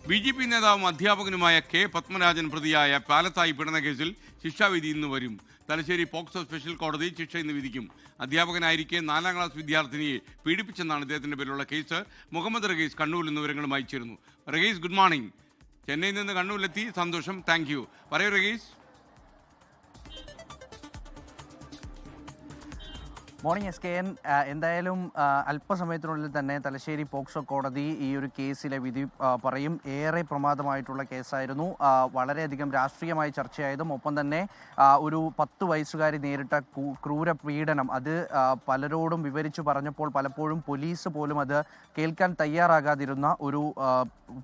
BJP നേതാവും അധ്യാപകനുമായ K Padmarajan പ്രതിയായ പാലത്തായി പീഡന കേസിൽ ശിക്ഷാവിധി ഇന്ന് വരും. തലശ്ശേരി പോക്സോ സ്പെഷ്യൽ കോടതി ശിക്ഷ ഇന്ന് വിധിക്കും. അധ്യാപകനായിരിക്കെ 4ാം ക്ലാസ് വിദ്യാർത്ഥിനിയെ പീഡിപ്പിച്ചെന്നാണ് ഇദ്ദേഹത്തിന്റെ പേരിലുള്ള കേസ്. മുഹമ്മദ് റഗീസ് കണ്ണൂരിൽ നിന്ന് വിവരങ്ങൾ അയച്ചിരുന്നു. റഗീസ്, ഗുഡ് മോർണിംഗ്. ചെന്നൈയിൽ നിന്ന് കണ്ണൂരിലെത്തി, സന്തോഷം, താങ്ക് യു. പറയൂ റഗീസ്. Morning SKN. എന്തായാലും അല്പസമയത്തിനുള്ളിൽ തന്നെ തലശ്ശേരി പോക്സോ കോടതി ഈ ഒരു കേസിലെ വിധി പറയും. ഏറെ പ്രമാദമായിട്ടുള്ള കേസായിരുന്നു. വളരെയധികം രാഷ്ട്രീയമായി ചർച്ചയായതും ഒപ്പം തന്നെ ഒരു 10 വയസ്സുകാരി നേരിട്ട ക്രൂര പീഡനം അത് പലരോടും വിവരിച്ചു പറഞ്ഞപ്പോൾ പലപ്പോഴും പോലീസ് പോലും അത് കേൾക്കാൻ തയ്യാറാകാതിരുന്ന ഒരു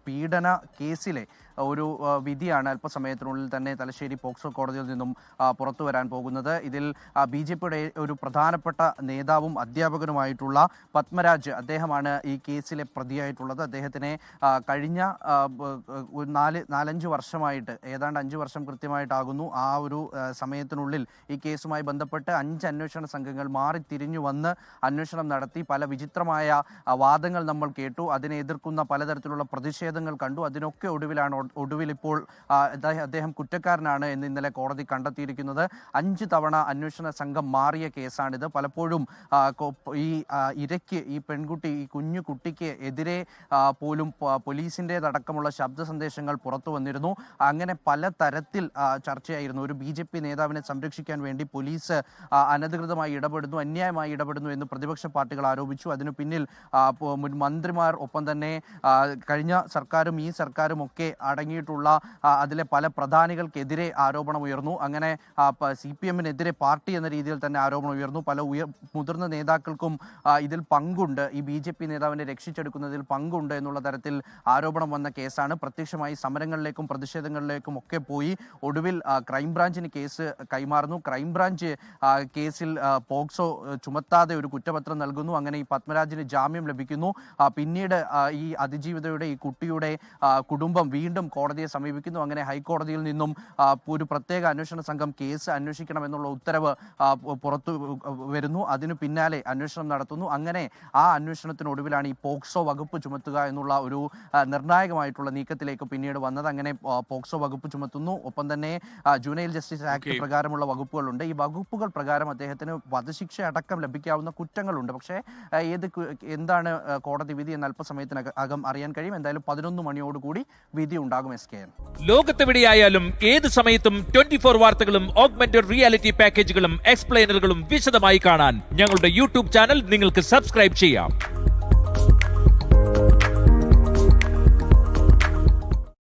പീഡന കേസിലെ ഒരു വിധിയാണ് അല്പസമയത്തിനുള്ളിൽ തന്നെ തലശ്ശേരി പോക്സോ കോടതിയിൽ നിന്നും പുറത്തു വരാൻ പോകുന്നത്. ഇതിൽ BJPയുടെ ഒരു പ്രധാനപ്പെട്ട നേതാവും അധ്യാപകനുമായിട്ടുള്ള പത്മരാജ്, അദ്ദേഹമാണ് ഈ കേസിലെ പ്രതിയായിട്ടുള്ളത്. അദ്ദേഹത്തിനെ കഴിഞ്ഞ 4-5 വർഷമായിട്ട്, ഏതാണ്ട് 5 വർഷം കൃത്യമായിട്ടാകുന്നു, ആ ഒരു സമയത്തിനുള്ളിൽ ഈ കേസുമായി ബന്ധപ്പെട്ട് 5 അന്വേഷണ സംഘങ്ങൾ മാറി തിരിഞ്ഞു വന്ന് അന്വേഷണം നടത്തി. പല വിചിത്രമായ വാദങ്ങൾ നമ്മൾ കേട്ടു, അതിനെ എതിർക്കുന്ന പലതരത്തിലുള്ള പ്രതിഷേധങ്ങൾ കണ്ടു. അതിനൊക്കെ ഒടുവിൽ ഇപ്പോൾ അദ്ദേഹം കുറ്റക്കാരനാണ് എന്ന് ഇന്നലെ കോടതി കണ്ടെത്തിയിരിക്കുന്നത്. 5 തവണ അന്വേഷണ സംഘം മാറിയ കേസാണിത്. പലപ്പോഴും ഈ പെൺകുട്ടി, ഈ കുഞ്ഞു കുട്ടിക്ക് എതിരെ പോലും പോലീസിൻ്റെതടക്കമുള്ള ശബ്ദ സന്ദേശങ്ങൾ പുറത്തു വന്നിരുന്നു. അങ്ങനെ പല തരത്തിൽ ചർച്ചയായിരുന്നു. ഒരു BJP നേതാവിനെ സംരക്ഷിക്കാൻ വേണ്ടി പോലീസ് അനധികൃതമായി ഇടപെടുന്നു, അന്യായമായി ഇടപെടുന്നു എന്ന് പ്രതിപക്ഷ പാർട്ടികൾ ആരോപിച്ചു. അതിനു പിന്നിൽ മുൻ മന്ത്രിമാർ, ഒപ്പം തന്നെ കഴിഞ്ഞ സർക്കാരും ഈ സർക്കാരും ഒക്കെ അടങ്ങിയിട്ടുള്ള അതിലെ പല പ്രധാനികൾക്കെതിരെ ആരോപണം ഉയർന്നു. അങ്ങനെ CPM-നെതിരെ പാർട്ടി എന്ന രീതിയിൽ തന്നെ ആരോപണം ഉയർന്നു. പല മുതിർന്ന നേതാക്കൾക്കും ഇതിൽ പങ്കുണ്ട്, ഈ BJP നേതാവിനെ രക്ഷിച്ചെടുക്കുന്നതിൽ പങ്കുണ്ട് എന്നുള്ള തരത്തിൽ ആരോപണം വന്ന കേസാണ്. പ്രത്യക്ഷമായി സമരങ്ങളിലേക്കും പ്രതിഷേധങ്ങളിലേക്കും ഒക്കെ പോയി ഒടുവിൽ ക്രൈംബ്രാഞ്ചിന് കേസ് കൈമാറുന്നു. ക്രൈംബ്രാഞ്ച് കേസിൽ പോക്സോ ചുമത്താതെ ഒരു കുറ്റപത്രം നൽകുന്നു. അങ്ങനെ ഈ പത്മരാജിന് ജാമ്യം ലഭിക്കുന്നു. പിന്നീട് ഈ അതിജീവിതയുടെ, ഈ കുട്ടിയുടെ കുടുംബം വീണ്ടും കോടതിയെ സമീപിക്കുന്നു. അങ്ങനെ ഹൈക്കോടതിയിൽ നിന്നും ഒരു പ്രത്യേക അന്വേഷണ സംഘം കേസ് അന്വേഷിക്കണമെന്നുള്ള ഉത്തരവ് പുറത്തു വരുന്നു. അതിനു പിന്നാലെ അന്വേഷണം നടത്തുന്നു. അങ്ങനെ ആ അന്വേഷണത്തിനൊടുവിലാണ് ഈ പോക്സോ വകുപ്പ് ചുമത്തുക എന്നുള്ള ഒരു നിർണായകമായിട്ടുള്ള നീക്കത്തിലേക്ക് പിന്നീട് വന്നത്. അങ്ങനെ പോക്സോ വകുപ്പ് ചുമത്തുന്നു. ഒപ്പം തന്നെ ജുവനൈൽ ജസ്റ്റിസ് ആക്ട് പ്രകാരമുള്ള വകുപ്പുകളുണ്ട്. ഈ വകുപ്പുകൾ പ്രകാരം അദ്ദേഹത്തിന് വധശിക്ഷ അടക്കം ലഭിക്കാവുന്ന കുറ്റങ്ങളുണ്ട്. പക്ഷേ എന്താണ് കോടതി വിധി എന്ന് അല്പസമയത്തിനകം അറിയാൻ കഴിയും. എന്തായാലും 11 മണിയോടുകൂടി വിധി ഉണ്ടാകും. SKN. ലോകത്തെവിടെയായാലും ഏത് സമയത്തും 24 വാർത്തകളും ഓഗ്മെന്റഡ് റിയാലിറ്റി പാക്കേജുകളും എക്സ്പ്ലെയിനറുകളും വിശദമായി കാണാൻ ഞങ്ങളുടെ YouTube ചാനൽ നിങ്ങൾക്ക് സബ്സ്ക്രൈബ് ചെയ്യാം.